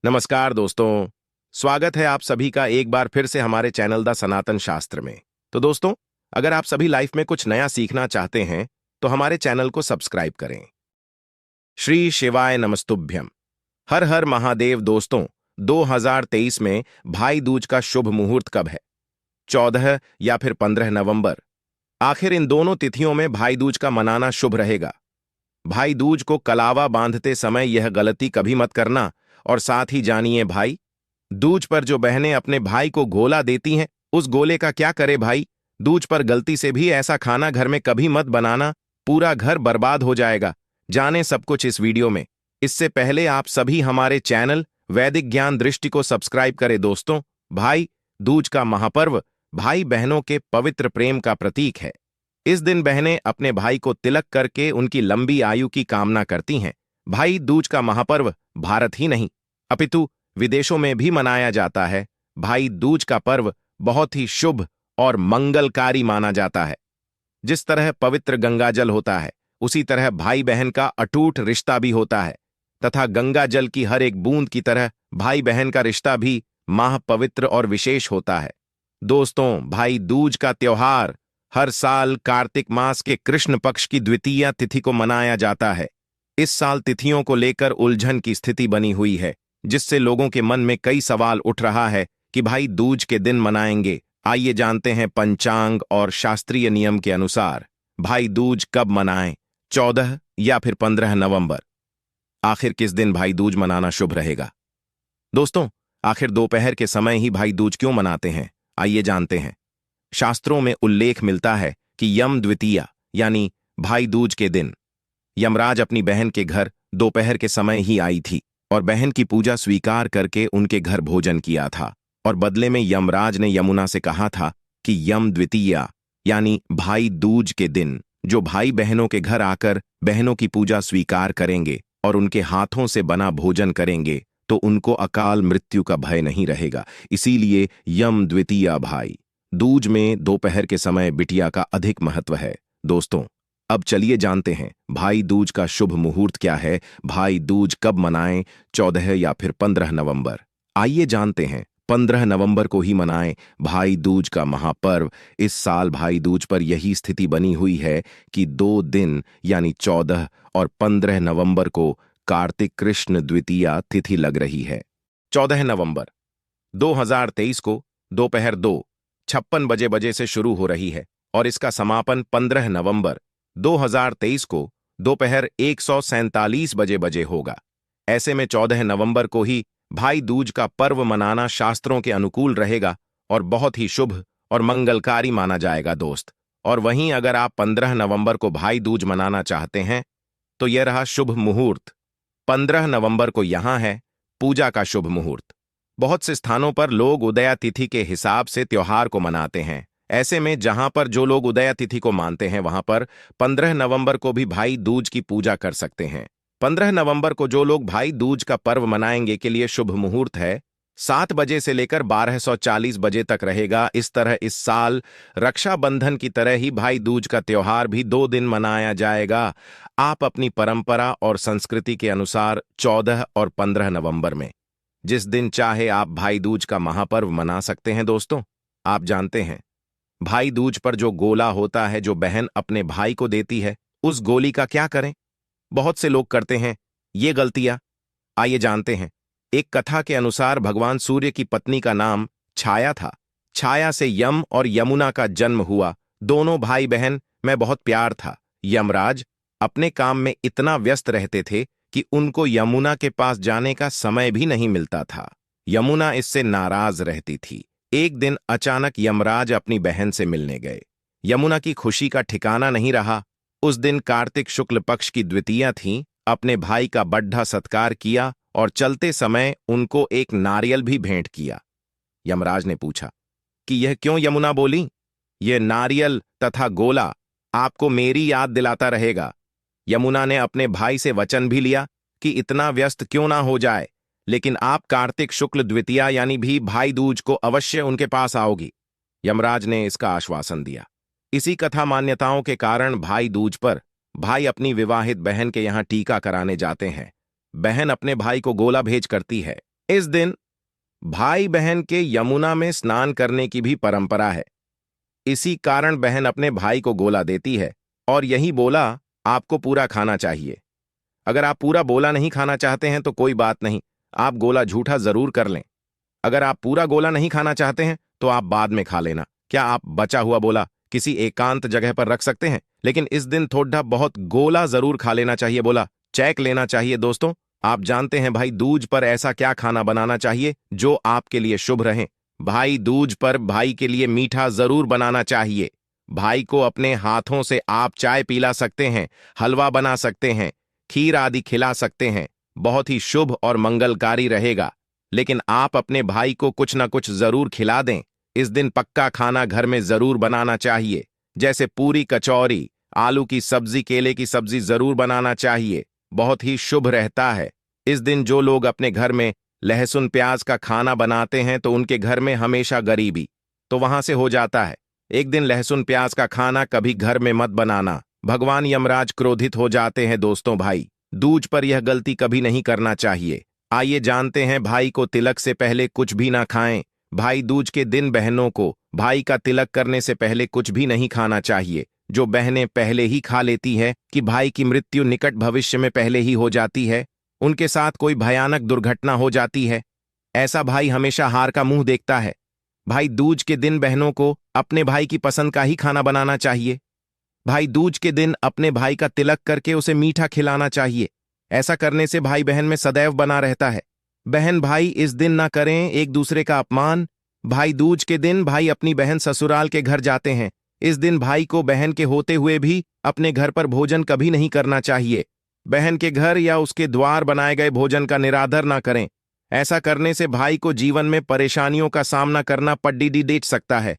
नमस्कार दोस्तों। स्वागत है आप सभी का एक बार फिर से हमारे चैनल द सनातन शास्त्र में। तो दोस्तों, अगर आप सभी लाइफ में कुछ नया सीखना चाहते हैं तो हमारे चैनल को सब्सक्राइब करें। श्री शिवाय नमस्तुभ्यम। हर हर महादेव। दोस्तों, 2023 में भाई दूज का शुभ मुहूर्त कब है? 14 या फिर 15 नवंबर। आखिर इन दोनों तिथियों में भाई दूज का मनाना शुभ रहेगा। भाई दूज को कलावा बांधते समय यह गलती कभी मत करना। और साथ ही जानिए, भाई दूज पर जो बहनें अपने भाई को गोला देती हैं, उस गोले का क्या करे भाई। दूज पर गलती से भी ऐसा खाना घर में कभी मत बनाना, पूरा घर बर्बाद हो जाएगा। जाने सब कुछ इस वीडियो में। इससे पहले आप सभी हमारे चैनल वैदिक ज्ञान दृष्टि को सब्सक्राइब करें। दोस्तों, भाई दूज का महापर्व भाई बहनों के पवित्र प्रेम का प्रतीक है। इस दिन बहनें अपने भाई को तिलक करके उनकी लंबी आयु की कामना करती हैं। भाई दूज का महापर्व भारत ही नहीं अपितु विदेशों में भी मनाया जाता है। भाई दूज का पर्व बहुत ही शुभ और मंगलकारी माना जाता है। जिस तरह पवित्र गंगा जल होता है, उसी तरह भाई बहन का अटूट रिश्ता भी होता है तथा गंगा जल की हर एक बूंद की तरह भाई बहन का रिश्ता भी महापवित्र और विशेष होता है। दोस्तों, भाई दूज का त्योहार हर साल कार्तिक मास के कृष्ण पक्ष की द्वितीया तिथि को मनाया जाता है। इस साल तिथियों को लेकर उलझन की स्थिति बनी हुई है, जिससे लोगों के मन में कई सवाल उठ रहा है कि भाई दूज के दिन मनाएंगे। आइए जानते हैं पंचांग और शास्त्रीय नियम के अनुसार भाई दूज कब मनाएं, 14 या फिर 15 नवंबर। आखिर किस दिन भाई दूज मनाना शुभ रहेगा? दोस्तों, आखिर दोपहर के समय ही भाई दूज क्यों मनाते हैं? आइए जानते हैं। शास्त्रों में उल्लेख मिलता है कि यम द्वितीया यानी भाई दूज के दिन यमराज अपनी बहन के घर दोपहर के समय ही आई थी और बहन की पूजा स्वीकार करके उनके घर भोजन किया था। और बदले में यमराज ने यमुना से कहा था कि यम द्वितीया यानी भाई दूज के दिन जो भाई बहनों के घर आकर बहनों की पूजा स्वीकार करेंगे और उनके हाथों से बना भोजन करेंगे तो उनको अकाल मृत्यु का भय नहीं रहेगा। इसीलिए यम द्वितीया भाई दूज में दोपहर के समय बिटिया का अधिक महत्व है। दोस्तों, अब चलिए जानते हैं भाई दूज का शुभ मुहूर्त क्या है। भाई दूज कब मनाएं, 14 या फिर 15 नवंबर? आइए जानते हैं। 15 नवंबर को ही मनाएं भाई दूज का महापर्व। इस साल भाई दूज पर यही स्थिति बनी हुई है कि 2 दिन यानी 14 और 15 नवंबर को कार्तिक कृष्ण द्वितीया तिथि लग रही है। 14 नवंबर 2023 को दोपहर 2:56 बजे से शुरू हो रही है और इसका समापन 15 नवंबर 2023 को दोपहर 1:47 बजे होगा। ऐसे में 14 नवंबर को ही भाई दूज का पर्व मनाना शास्त्रों के अनुकूल रहेगा और बहुत ही शुभ और मंगलकारी माना जाएगा दोस्त। और वहीं अगर आप 15 नवंबर को भाई दूज मनाना चाहते हैं तो यह रहा शुभ मुहूर्त। 15 नवंबर को यहां है पूजा का शुभ मुहूर्त। बहुत से स्थानों पर लोग उदया तिथि के हिसाब से त्योहार को मनाते हैं। ऐसे में जहां पर जो लोग उदया तिथि को मानते हैं वहां पर 15 नवंबर को भी भाई दूज की पूजा कर सकते हैं। 15 नवंबर को जो लोग भाई दूज का पर्व मनाएंगे के लिए शुभ मुहूर्त है 7 बजे से लेकर 12:40 बजे तक रहेगा। इस तरह इस साल रक्षाबंधन की तरह ही भाई दूज का त्योहार भी 2 दिन मनाया जाएगा। आप अपनी परंपरा और संस्कृति के अनुसार 14 और 15 नवंबर में जिस दिन चाहे आप भाई दूज का महापर्व मना सकते हैं। दोस्तों, आप जानते हैं भाई दूज पर जो गोला होता है जो बहन अपने भाई को देती है, उस गोली का क्या करें? बहुत से लोग करते हैं ये गलतियां। आइए जानते हैं। एक कथा के अनुसार भगवान सूर्य की पत्नी का नाम छाया था। छाया से यम और यमुना का जन्म हुआ। दोनों भाई बहन में बहुत प्यार था। यमराज अपने काम में इतना व्यस्त रहते थे कि उनको यमुना के पास जाने का समय भी नहीं मिलता था। यमुना इससे नाराज रहती थी। एक दिन अचानक यमराज अपनी बहन से मिलने गए। यमुना की खुशी का ठिकाना नहीं रहा। उस दिन कार्तिक शुक्ल पक्ष की द्वितीया थी। अपने भाई का बढ़ा सत्कार किया और चलते समय उनको एक नारियल भी भेंट किया। यमराज ने पूछा कि यह क्यों यमुना बोली? यह नारियल तथा गोला आपको मेरी याद दिलाता रहेगा। यमुना ने अपने भाई से वचन भी लिया कि इतना व्यस्त क्यों ना हो जाए, लेकिन आप कार्तिक शुक्ल द्वितीया यानी भी भाई दूज को अवश्य उनके पास आओगी। यमराज ने इसका आश्वासन दिया। इसी कथा मान्यताओं के कारण भाई दूज पर भाई अपनी विवाहित बहन के यहां टीका कराने जाते हैं। बहन अपने भाई को गोला भेज करती है इस दिन भाई बहन के यमुना में स्नान करने की भी परंपरा है। इसी कारण बहन अपने भाई को गोला देती है और यही बोला आपको पूरा खाना चाहिए। अगर आप पूरा बोला नहीं खाना चाहते हैं तो कोई बात नहीं, आप गोला झूठा जरूर कर लें। अगर आप पूरा गोला नहीं खाना चाहते हैं तो आप बाद में खा लेना। क्या आप बचा हुआ बोला किसी एकांत जगह पर रख सकते हैं? लेकिन इस दिन थोड़ा बहुत गोला जरूर खा लेना चाहिए, बोला चेक लेना चाहिए। दोस्तों, आप जानते हैं भाई दूज पर ऐसा क्या खाना बनाना चाहिए जो आपके लिए शुभ रहे? भाई दूज पर भाई के लिए मीठा जरूर बनाना चाहिए। भाई को अपने हाथों से आप चाय पिला सकते हैं, हलवा बना सकते हैं, खीर आदि खिला सकते हैं। बहुत ही शुभ और मंगलकारी रहेगा। लेकिन आप अपने भाई को कुछ ना कुछ जरूर खिला दें। इस दिन पक्का खाना घर में जरूर बनाना चाहिए, जैसे पूरी, कचौरी, आलू की सब्जी, केले की सब्जी जरूर बनाना चाहिए। बहुत ही शुभ रहता है। इस दिन जो लोग अपने घर में लहसुन प्याज का खाना बनाते हैं तो उनके घर में हमेशा गरीबी तो वहां से हो जाता है। एक दिन लहसुन प्याज का खाना कभी घर में मत बनाना, भगवान यमराज क्रोधित हो जाते हैं। दोस्तों, भाई दूज पर यह गलती कभी नहीं करना चाहिए। आइए जानते हैं, भाई को तिलक से पहले कुछ भी ना खाएं। भाई दूज के दिन बहनों को भाई का तिलक करने से पहले कुछ भी नहीं खाना चाहिए। जो बहनें पहले ही खा लेती है कि भाई की मृत्यु निकट भविष्य में पहले ही हो जाती है, उनके साथ कोई भयानक दुर्घटना हो जाती है, ऐसा भाई हमेशा हार का मुंह देखता है। भाई दूज के दिन बहनों को अपने भाई की पसंद का ही खाना बनाना चाहिए। भाई दूज के दिन अपने भाई का तिलक करके उसे मीठा खिलाना चाहिए। ऐसा करने से भाई बहन में सदैव बना रहता है। बहन भाई इस दिन ना करें एक दूसरे का अपमान। भाई दूज के दिन भाई अपनी बहन ससुराल के घर जाते हैं। इस दिन भाई को बहन के होते हुए भी अपने घर पर भोजन कभी नहीं करना चाहिए। बहन के घर या उसके द्वार बनाए गए भोजन का निरादर ना करें। ऐसा करने से भाई को जीवन में परेशानियों का सामना करना पड्डी देच सकता है।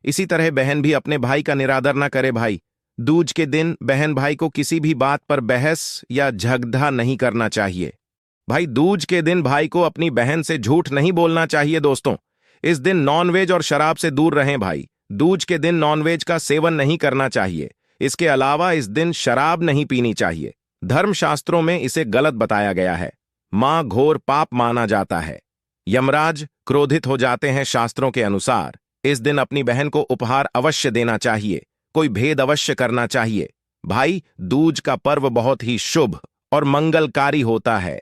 इसी तरह बहन भी अपने भाई का निरादर ना करे। भाई दूज के दिन बहन भाई को किसी भी बात पर बहस या झगड़ा नहीं करना चाहिए। भाई दूज के दिन भाई को अपनी बहन से झूठ नहीं बोलना चाहिए। दोस्तों, इस दिन नॉनवेज और शराब से दूर रहें। भाई दूज के दिन नॉनवेज का सेवन नहीं करना चाहिए। इसके अलावा इस दिन शराब नहीं पीनी चाहिए। धर्मशास्त्रों में इसे गलत बताया गया है। मां घोर पाप माना जाता है। यमराज क्रोधित हो जाते हैं। शास्त्रों के अनुसार इस दिन अपनी बहन को उपहार अवश्य देना चाहिए, कोई भेद अवश्य करना चाहिए। भाई दूज का पर्व बहुत ही शुभ और मंगलकारी होता है।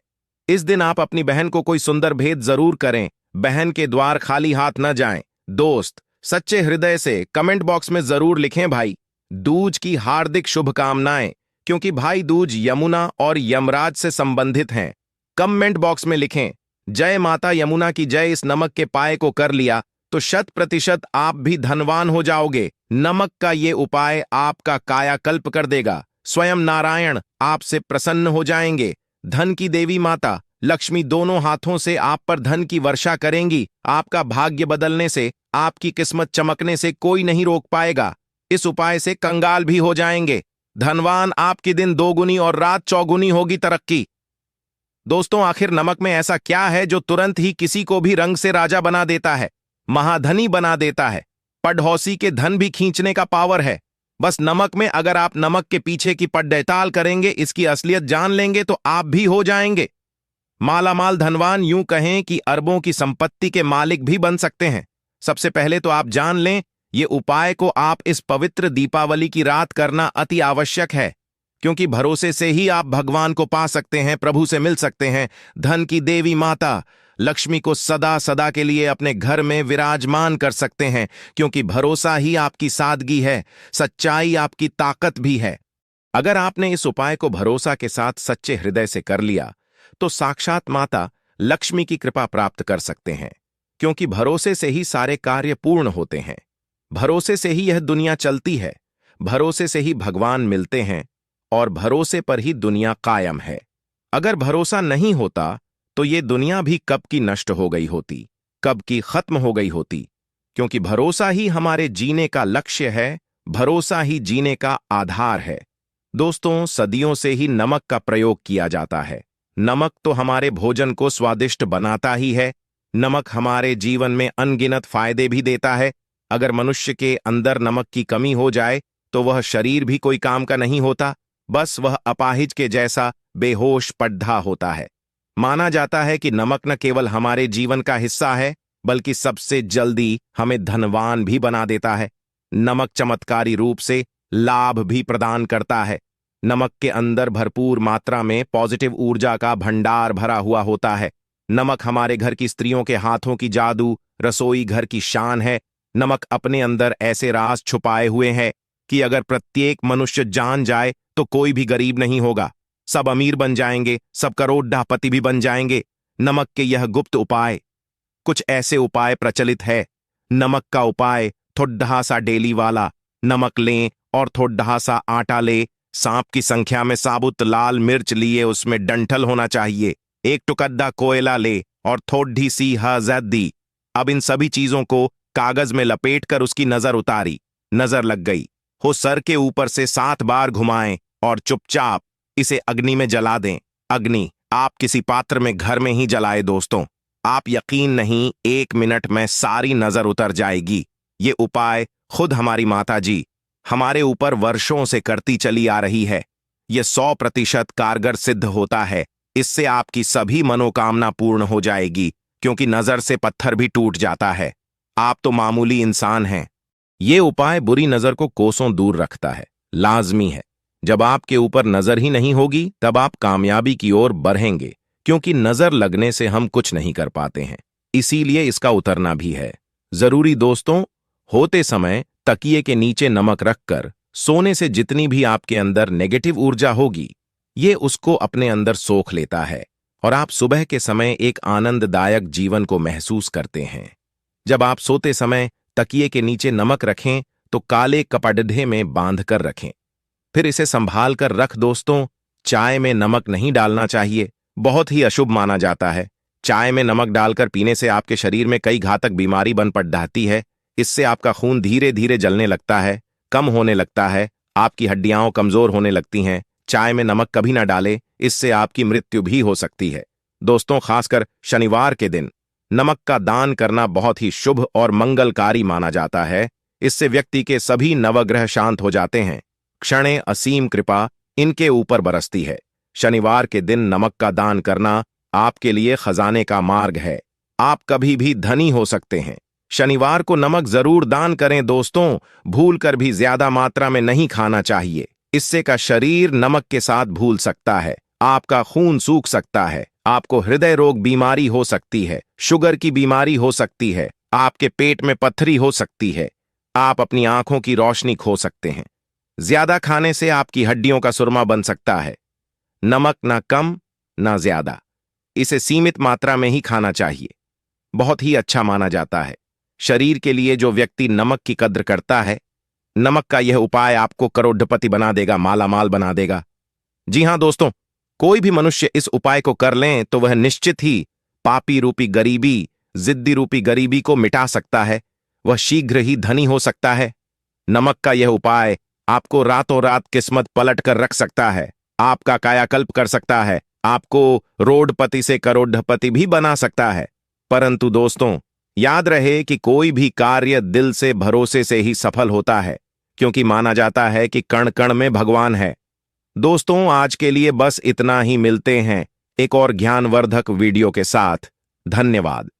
इस दिन आप अपनी बहन को कोई सुंदर भेद जरूर करें। बहन के द्वार खाली हाथ न जाएं। दोस्त, सच्चे हृदय से कमेंट बॉक्स में जरूर लिखें भाई दूज की हार्दिक शुभकामनाएं, क्योंकि भाई दूज यमुना और यमराज से संबंधित हैं। कमेंट बॉक्स में लिखें जय माता यमुना की जय। इस नमक के पाए को कर लिया तो 100% आप भी धनवान हो जाओगे। नमक का ये उपाय आपका कायाकल्प कर देगा। स्वयं नारायण आपसे प्रसन्न हो जाएंगे। धन की देवी माता लक्ष्मी दोनों हाथों से आप पर धन की वर्षा करेंगी। आपका भाग्य बदलने से, आपकी किस्मत चमकने से कोई नहीं रोक पाएगा। इस उपाय से कंगाल भी हो जाएंगे। धनवान आपकी दिन दोगुनी और रात चौगुनी होगी तरक्की। दोस्तों, आखिर नमक में ऐसा क्या है जो तुरंत ही किसी को भी रंग से राजा बना देता है, महाधनी बना देता है? पड़ोसी के धन भी खींचने का पावर है बस नमक में। अगर आप नमक के पीछे की पड़ताल करेंगे, इसकी असलियत जान लेंगे तो आप भी हो जाएंगे मालामाल, धनवान। यूं कहें कि अरबों की संपत्ति के मालिक भी बन सकते हैं। सबसे पहले तो आप जान लें, ये उपाय को आप इस पवित्र दीपावली की रात करना अति आवश्यक है, क्योंकि भरोसे से ही आप भगवान को पा सकते हैं, प्रभु से मिल सकते हैं। धन की देवी माता लक्ष्मी को सदा सदा के लिए अपने घर में विराजमान कर सकते हैं, क्योंकि भरोसा ही आपकी सादगी है, सच्चाई आपकी ताकत भी है। अगर आपने इस उपाय को भरोसा के साथ सच्चे हृदय से कर लिया तो साक्षात माता लक्ष्मी की कृपा प्राप्त कर सकते हैं, क्योंकि भरोसे से ही सारे कार्य पूर्ण होते हैं। भरोसे से ही यह दुनिया चलती है, भरोसे से ही भगवान मिलते हैं और भरोसे पर ही दुनिया कायम है। अगर भरोसा नहीं होता तो ये दुनिया भी कब की नष्ट हो गई होती, कब की खत्म हो गई होती, क्योंकि भरोसा ही हमारे जीने का लक्ष्य है, भरोसा ही जीने का आधार है। दोस्तों, सदियों से ही नमक का प्रयोग किया जाता है। नमक तो हमारे भोजन को स्वादिष्ट बनाता ही है। नमक हमारे जीवन में अनगिनत फायदे भी देता है। अगर मनुष्य के अंदर नमक की कमी हो जाए तो वह शरीर भी कोई काम का नहीं होता, बस वह अपाहिज के जैसा बेहोश पड्ढा होता है। माना जाता है कि नमक न केवल हमारे जीवन का हिस्सा है, बल्कि सबसे जल्दी हमें धनवान भी बना देता है। नमक चमत्कारी रूप से लाभ भी प्रदान करता है। नमक के अंदर भरपूर मात्रा में पॉजिटिव ऊर्जा का भंडार भरा हुआ होता है। नमक हमारे घर की स्त्रियों के हाथों की जादू, रसोई घर की शान है। नमक अपने अंदर ऐसे राज छुपाए हुए हैं कि अगर प्रत्येक मनुष्य जान जाए तो कोई भी गरीब नहीं होगा। सब अमीर बन जाएंगे, सब करोड़पति भी बन जाएंगे। नमक के यह गुप्त उपाय, कुछ ऐसे उपाय प्रचलित है। नमक का उपाय, थोड़ा सा डेली वाला। नमक लें और थोड़ा सा आटा ले। सांप की संख्या में साबुत लाल मिर्च लिए, उसमें डंठल होना चाहिए। एक टुकड़ा कोयला ले और थोड़ी सी हल्दी। अब इन सभी चीजों को कागज में लपेटकर उसकी नजर उतारी। नजर लग गई हो, सर के ऊपर से 7 बार घुमाएं और चुपचाप इसे अग्नि में जला दें। अग्नि आप किसी पात्र में घर में ही जलाए दोस्तों। आप यकीन नहीं, 1 मिनट में सारी नजर उतर जाएगी। ये उपाय खुद हमारी माता जी हमारे ऊपर वर्षों से करती चली आ रही है। यह 100% कारगर सिद्ध होता है। इससे आपकी सभी मनोकामना पूर्ण हो जाएगी, क्योंकि नजर से पत्थर भी टूट जाता है। आप तो मामूली इंसान हैं। ये उपाय बुरी नजर को कोसों दूर रखता है, लाजमी है। जब आपके ऊपर नजर ही नहीं होगी, तब आप कामयाबी की ओर बढ़ेंगे, क्योंकि नजर लगने से हम कुछ नहीं कर पाते हैं। इसीलिए इसका उतरना भी है जरूरी दोस्तों। होते समय तकिए के नीचे नमक रखकर सोने से जितनी भी आपके अंदर नेगेटिव ऊर्जा होगी, ये उसको अपने अंदर सोख लेता है और आप सुबह के समय एक आनंददायक जीवन को महसूस करते हैं। जब आप सोते समय तकिए के नीचे नमक रखें तो काले कपड़े में बांध कर रखें। फिर इसे संभाल कर रख दोस्तों। चाय में नमक नहीं डालना चाहिए, बहुत ही अशुभ माना जाता है। चाय में नमक डालकर पीने से आपके शरीर में कई घातक बीमारी बन पड़ जाती है। इससे आपका खून धीरे धीरे जलने लगता है, कम होने लगता है, आपकी हड्डियां कमजोर होने लगती हैं। चाय में नमक कभी ना डालें, इससे आपकी मृत्यु भी हो सकती है। दोस्तों, खासकर शनिवार के दिन नमक का दान करना बहुत ही शुभ और मंगलकारी माना जाता है। इससे व्यक्ति के सभी नवग्रह शांत हो जाते हैं। क्षणे असीम कृपा इनके ऊपर बरसती है। शनिवार के दिन नमक का दान करना आपके लिए खजाने का मार्ग है। आप कभी भी धनी हो सकते हैं। शनिवार को नमक जरूर दान करें दोस्तों। भूलकर भी ज्यादा मात्रा में नहीं खाना चाहिए। इससे का शरीर नमक के साथ भूल सकता है, आपका खून सूख सकता है, आपको हृदय रोग बीमारी हो सकती है, शुगर की बीमारी हो सकती है, आपके पेट में पत्थरी हो सकती है, आप अपनी आंखों की रोशनी खो सकते हैं। ज्यादा खाने से आपकी हड्डियों का सुरमा बन सकता है। नमक ना कम ना ज्यादा, इसे सीमित मात्रा में ही खाना चाहिए। बहुत ही अच्छा माना जाता है। शरीर के लिए जो व्यक्ति नमक की कद्र करता है, नमक का यह उपाय आपको करोड़पति बना देगा, मालामाल बना देगा। जी हां दोस्तों, कोई भी मनुष्य इस उपाय को कर लें तो वह निश्चित ही पापी रूपी गरीबी, जिद्दी रूपी गरीबी को मिटा सकता है। वह शीघ्र ही धनी हो सकता है। नमक का यह उपाय आपको रातों रात किस्मत पलट कर रख सकता है, आपका कायाकल्प कर सकता है, आपको रोडपति से करोड़पति भी बना सकता है। परंतु दोस्तों, याद रहे कि कोई भी कार्य दिल से भरोसे से ही सफल होता है, क्योंकि माना जाता है कि कण कण में भगवान है। दोस्तों, आज के लिए बस इतना ही। मिलते हैं एक और ज्ञानवर्धक वीडियो के साथ। धन्यवाद।